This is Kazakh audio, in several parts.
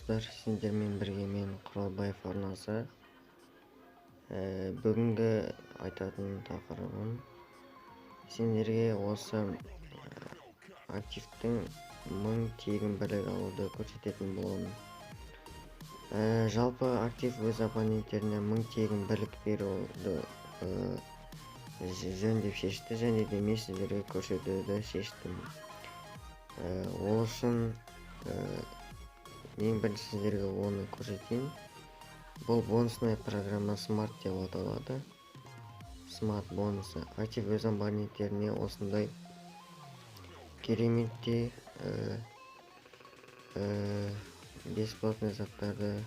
достар, сендермен бірге мен Құралбаев арнасы. Бүгінгі айтатын тақырыбым сендерге осы активтің 1000 тегін білік алуды көрсететін боламын. Жалпы актив өз абоненттеріне 1000 тегін білік беруді жөн деп шешті, және де мен сіздерге көрсетуді шештім. Ол үшін ең бірінші сіздерге оны көрсетейін. Бұл бонусная программа Smart деп аталады. Smart бонусы. Актив өз абоненттеріне осындай кереметтей бесплатный заттарды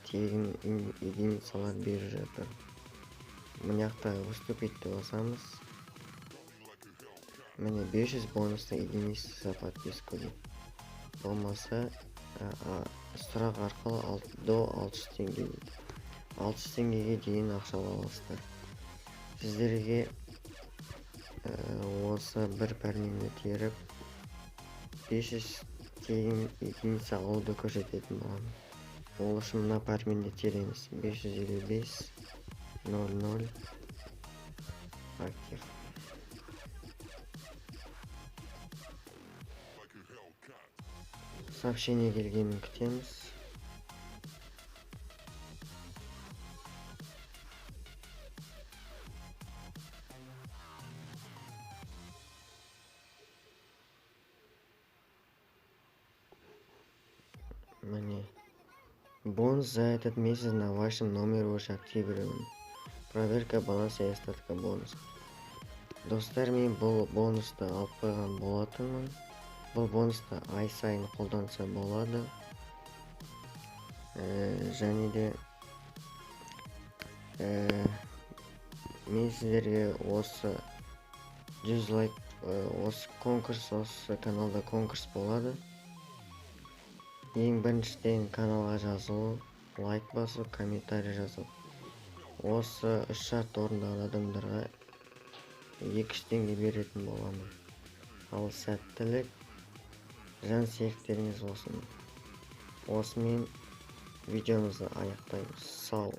тегін единицалар беріп жатыр. Мына жақта выступить деп басамыз. Міне 500 бонусный единица за подписку. Болмаса сұрақ арқылы до 600 теңге. 600 теңгеге дейін ақша ала аласыздар. Сіздерге осы бір пәрменді теріп 500 тегін единица алуды көрсететін боламын. Ол үшін мына пәрменді тереміз. 555 00 актив. Сообщение келгенін күтеміз. Міне. Бонус за этот месяц на вашем номере уже активирован. Проверка баланса и остатка бонуса. Достар, мен бұл бонусты алып қойған болатынмын. Бұл бонусты ай сайын қолданса болады. Және де мен сіздерге осы 100 лайк, осы конкурс, осы каналда конкурс болады. Ең біріншіден каналға жазылу, лайк басу, комментарий жазу. Осы 3 шарт орындаған адамдарға 200 теңге беретін боламын. Ал сәттілік жан серіктеріңіз болсын. Осымен видеомызды аяқтаймыз. Сау.